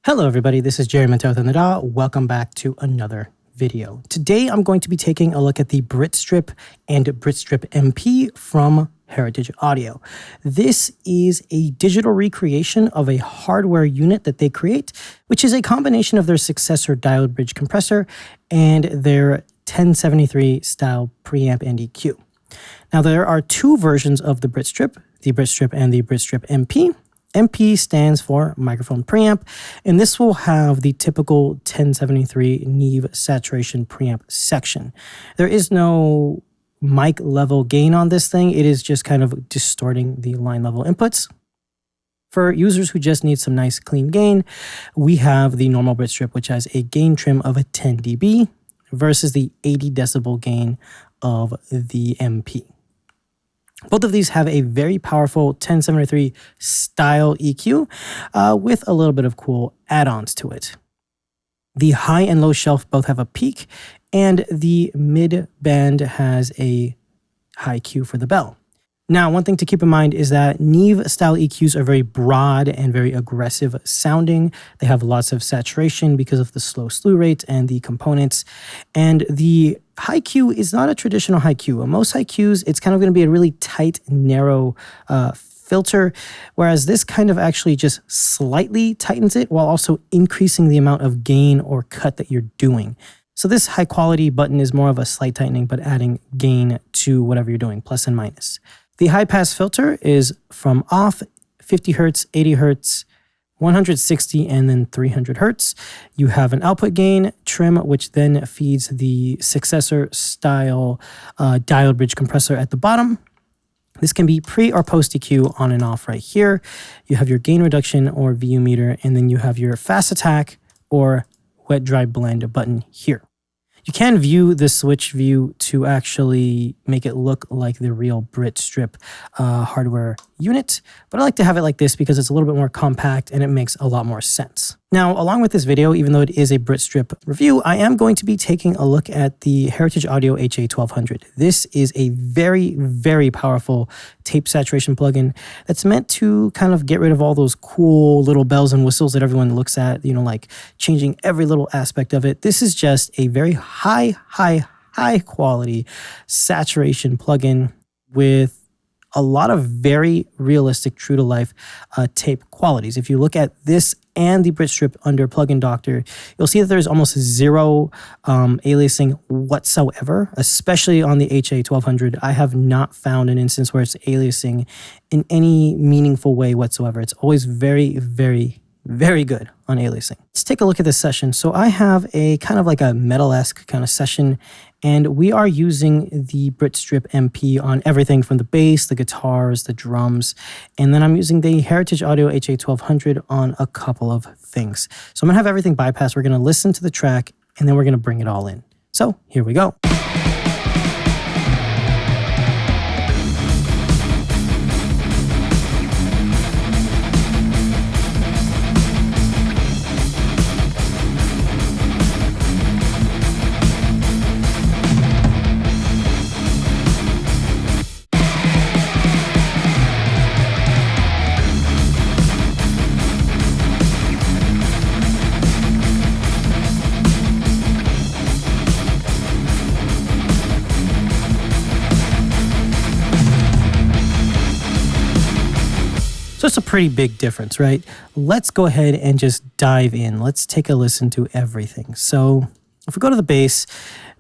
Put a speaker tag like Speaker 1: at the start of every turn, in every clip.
Speaker 1: Hello everybody, this is Jerry Mentoth in the DAW. Welcome back to another video. Today I'm going to be taking a look at the BritStrip and BritStrip MP from Heritage Audio. This is a digital recreation of a hardware unit that they create, which is a combination of their successor diode bridge compressor and their 1073 style preamp and EQ. Now there are two versions of the BritStrip and the BritStrip MP. MP stands for microphone preamp, and this will have the typical 1073 Neve saturation preamp section. There is no mic level gain on this thing. It is just kind of distorting the line level inputs. For users who just need some nice clean gain, we have the normal BritStrip, which has a gain trim of a 10 dB versus the 80 decibel gain of the MP. Both of these have a very powerful 1073 style EQ with a little bit of cool add-ons to it. The high and low shelf both have a peak, and the mid band has a high Q for the bell. Now, one thing to keep in mind is that Neve style EQs are very broad and very aggressive sounding. They have lots of saturation because of the slow slew rate and the components. And the high Q is not a traditional high Q. Most high Qs, it's kind of going to be a really tight, narrow filter, whereas this kind of actually just slightly tightens it while also increasing the amount of gain or cut that you're doing. So this high quality button is more of a slight tightening, but adding gain to whatever you're doing, plus and minus. The high pass filter is from off 50 hertz, 80 hertz, 160, and then 300 hertz. You have an output gain trim, which then feeds the successor style diode bridge compressor at the bottom. This can be pre or post EQ on and off right here. You have your gain reduction or VU meter, and then you have your fast attack or wet dry blend button here. You can view the switch view to actually make it look like the real BritStrip hardware unit, but I like to have it like this because it's a little bit more compact and it makes a lot more sense. Now, along with this video, even though it is a BritStrip review, I am going to be taking a look at the Heritage Audio HA1200. This is a very, very powerful tape saturation plugin that's meant to kind of get rid of all those cool little bells and whistles that everyone looks at, like changing every little aspect of it. This is just a very high quality saturation plugin with a lot of very realistic, true to life tape qualities. If you look at this and the BritStrip under Plugin Doctor, you'll see that there's almost zero aliasing whatsoever, especially on the HA1200. I have not found an instance where it's aliasing in any meaningful way whatsoever. It's always very, very, very good on aliasing. Let's take a look at this session. So I have a kind of like a metal-esque kind of session, and we are using the BritStrip MP on everything from the bass, the guitars, the drums, and then I'm using the Heritage Audio HA1200 on a couple of things. So I'm gonna have everything bypassed. We're gonna listen to the track, and then we're gonna bring it all in. So here we go. So it's a pretty big difference, right? Let's go ahead and just dive in. Let's take a listen to everything. So if we go to the bass,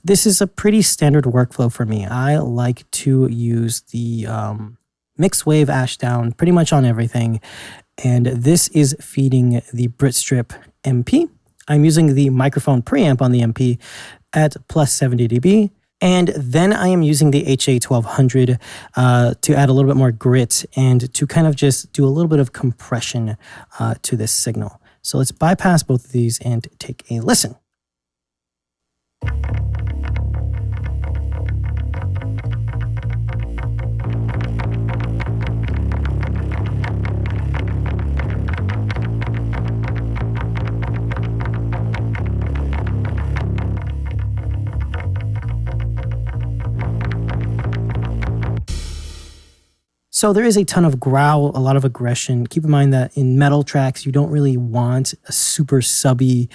Speaker 1: this is a pretty standard workflow for me. I like to use the mix wave ashdown pretty much on everything. And this is feeding the BritStrip MP. I'm using the microphone preamp on the MP at plus 70 dB. And then I am using the HA1200 to add a little bit more grit and to kind of just do a little bit of compression to this signal. So let's bypass both of these and take a listen. So there is a ton of growl, a lot of aggression. Keep in mind that in metal tracks, you don't really want a super subby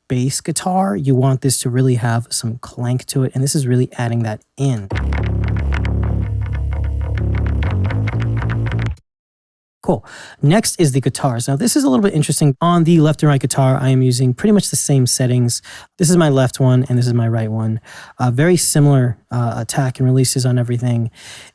Speaker 1: bass guitar. You want this to really have some clank to it, and this is really adding that in. Cool. Next is the guitars. Now this is a little bit interesting. On the left and right guitar, I am using pretty much the same settings. This is my left one and this is my right one. Very similar attack and releases on everything.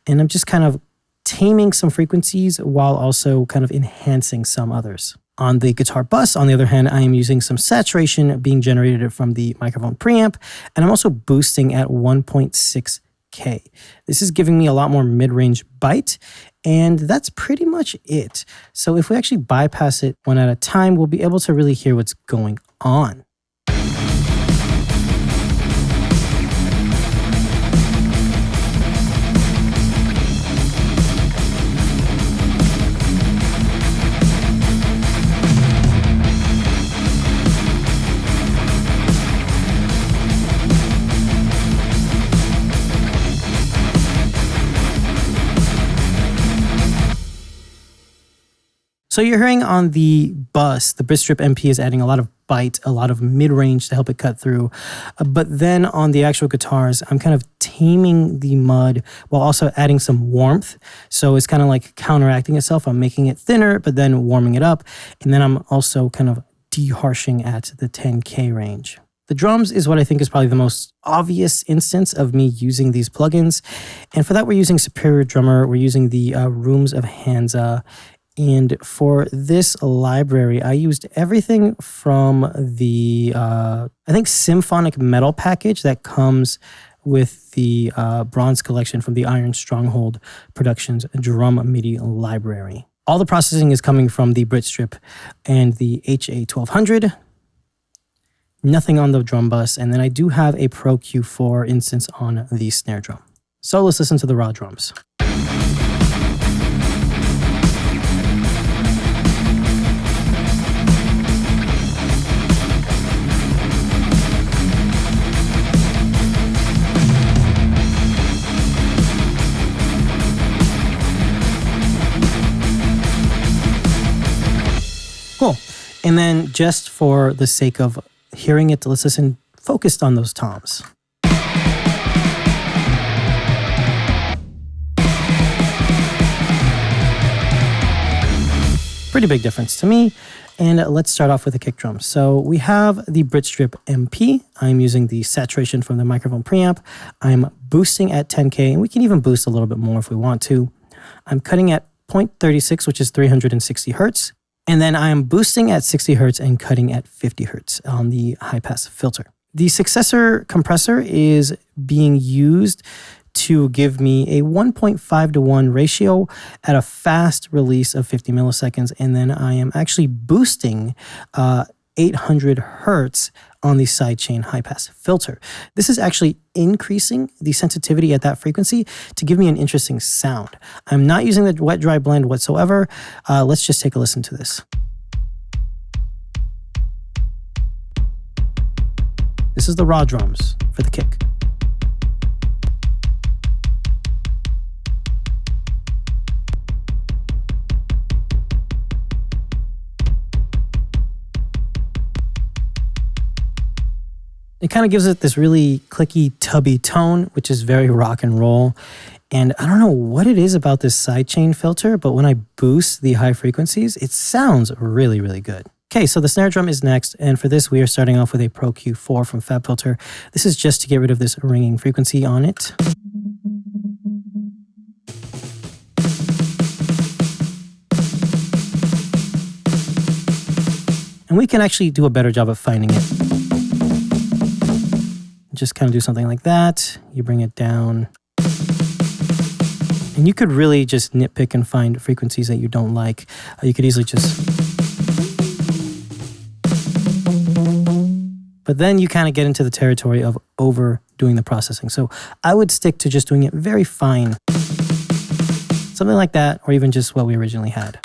Speaker 1: And I'm just kind of taming some frequencies while also kind of enhancing some others. On the guitar bus, on the other hand, I am using some saturation being generated from the microphone preamp, and I'm also boosting at 1.6K. This is giving me a lot more mid-range bite, and that's pretty much it. So if we actually bypass it one at a time, we'll be able to really hear what's going on. So you're hearing on the bus, the BritStrip MP is adding a lot of bite, a lot of mid-range to help it cut through. But then on the actual guitars, I'm kind of taming the mud while also adding some warmth. So it's kind of like counteracting itself. I'm making it thinner, but then warming it up. And then I'm also kind of de-harshing at the 10K range. The drums is what I think is probably the most obvious instance of me using these plugins. And for that, we're using Superior Drummer. We're using the Rooms of Hansa. And for this library, I used everything from the, I think, symphonic metal package that comes with the bronze collection from the Iron Stronghold Productions drum MIDI library. All the processing is coming from the BritStrip and the HA1200. Nothing on the drum bus. And then I do have a Pro Q4 instance on the snare drum. So let's listen to the raw drums. Cool. And then just for the sake of hearing it, let's listen focused on those toms. Pretty big difference to me. And let's start off with the kick drum. So we have the BritStrip MP. I'm using the saturation from the microphone preamp. I'm boosting at 10K, and we can even boost a little bit more if we want to. I'm cutting at 0.36, which is 360 hertz. And then I am boosting at 60 hertz and cutting at 50 hertz on the high pass filter. The successor compressor is being used to give me a 1.5:1 ratio at a fast release of 50 milliseconds. And then I am actually boosting 800 hertz on the sidechain high pass filter. This is actually increasing the sensitivity at that frequency to give me an interesting sound. I'm not using the wet dry blend whatsoever. Let's just take a listen to this. This is the raw drums for the kick. It kind of gives it this really clicky, tubby tone, which is very rock and roll. And I don't know what it is about this sidechain filter, but when I boost the high frequencies, it sounds really, really good. Okay, so the snare drum is next. And for this, we are starting off with a Pro Q4 from FabFilter. This is just to get rid of this ringing frequency on it. And we can actually do a better job of finding it. Just kind of do something like that. You bring it down. And you could really just nitpick and find frequencies that you don't like. You could easily just... But then you kind of get into the territory of overdoing the processing. So I would stick to just doing it very fine. Something like that, or even just what we originally had.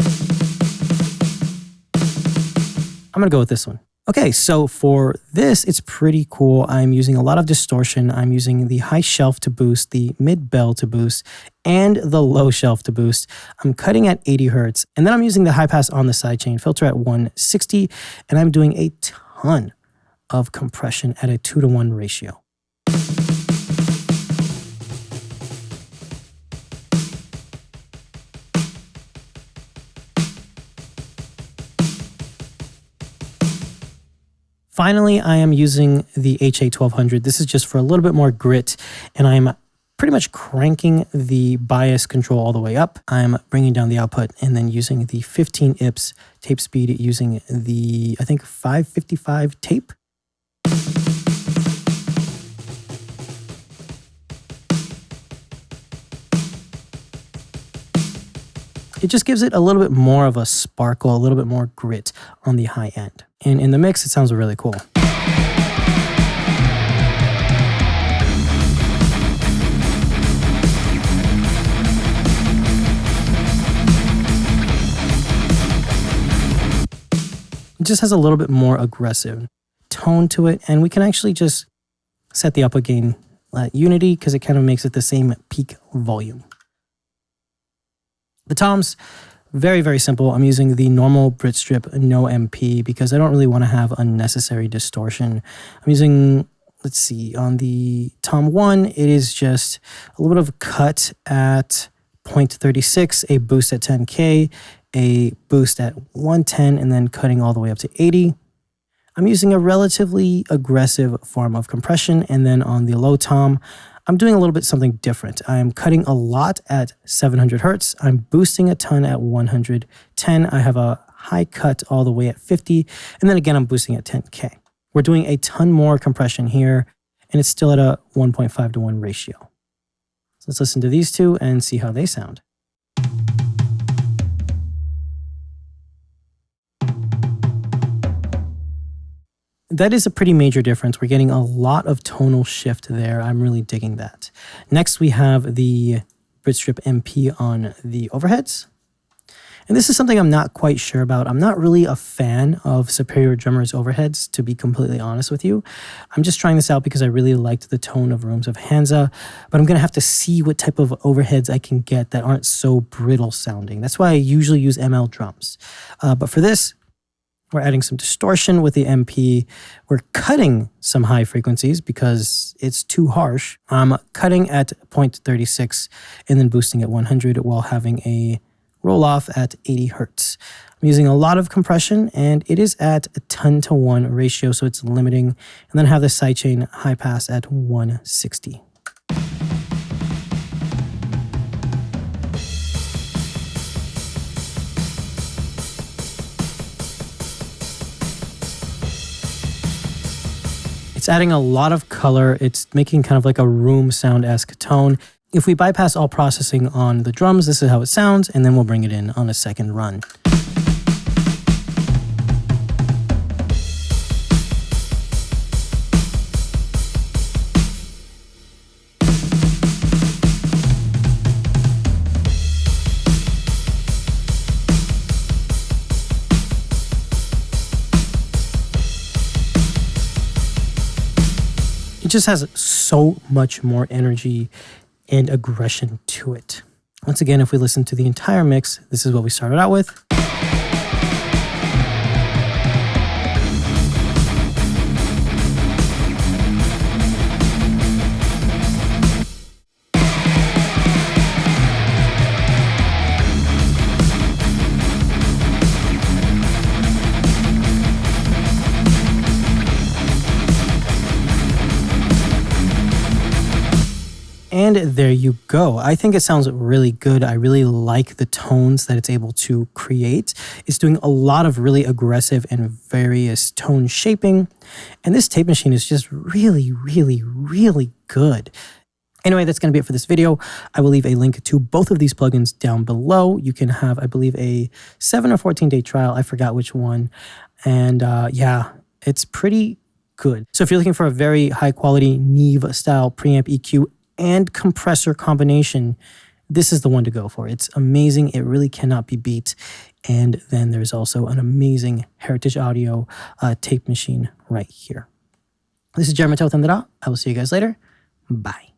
Speaker 1: I'm going to go with this one. Okay, so for this, it's pretty cool. I'm using a lot of distortion. I'm using the high shelf to boost, the mid bell to boost, and the low shelf to boost. I'm cutting at 80 hertz, and then I'm using the high pass on the sidechain filter at 160, and I'm doing a ton of compression at a 2-to-1 ratio. Finally, I am using the HA1200. This is just for a little bit more grit, and I'm pretty much cranking the bias control all the way up. I'm bringing down the output and then using the 15 IPS tape speed using the, I think, 555 tape. It just gives it a little bit more of a sparkle, a little bit more grit on the high end. And in the mix, it sounds really cool. It just has a little bit more aggressive tone to it, and we can actually just set the output gain at unity because it kind of makes it the same peak volume. The toms, very, very simple. I'm using the normal BritStrip no MP because I don't really want to have unnecessary distortion. I'm using, let's see, on the tom 1, it is just a little bit of a cut at 0.36, a boost at 10K, a boost at 110, and then cutting all the way up to 80. I'm using a relatively aggressive form of compression, and then on the low tom, I'm doing a little bit something different. I'm cutting a lot at 700 hertz. I'm boosting a ton at 110. I have a high cut all the way at 50, and then again, I'm boosting at 10K. We're doing a ton more compression here, and it's still at a 1.5-to-1 ratio. So let's listen to these two and see how they sound. That is a pretty major difference. We're getting a lot of tonal shift there. I'm really digging that. Next, we have the BritStrip MP on the overheads. And this is something I'm not quite sure about. I'm not really a fan of Superior Drummer's overheads, to be completely honest with you. I'm just trying this out because I really liked the tone of Rooms of Hansa, but I'm going to have to see what type of overheads I can get that aren't so brittle sounding. That's why I usually use ML drums. But for this, we're adding some distortion with the MP. We're cutting some high frequencies because it's too harsh. I'm cutting at 0.36 and then boosting at 100 while having a roll off at 80 hertz. I'm using a lot of compression and it is at a 10-to-1 ratio, so it's limiting. And then have the sidechain high pass at 160. It's adding a lot of color. It's making kind of like a room sound-esque tone. If we bypass all processing on the drums, this is how it sounds, and then we'll bring it in on a second run. It just has so much more energy and aggression to it. Once again, if we listen to the entire mix, this is what we started out with. And there you go. I think it sounds really good. I really like the tones that it's able to create. It's doing a lot of really aggressive and various tone shaping. And this tape machine is just really, really, really good. Anyway, that's going to be it for this video. I will leave a link to both of these plugins down below. You can have, I believe, a 7 or 14-day trial. I forgot which one. And yeah, it's pretty good. So if you're looking for a very high quality Neve style preamp EQ and compressor combination, this is the one to go for. It's amazing. It really cannot be beat. And then there's also an amazing Heritage Audio tape machine right here. This is Jeremy Tothendra. I will see you guys later. Bye.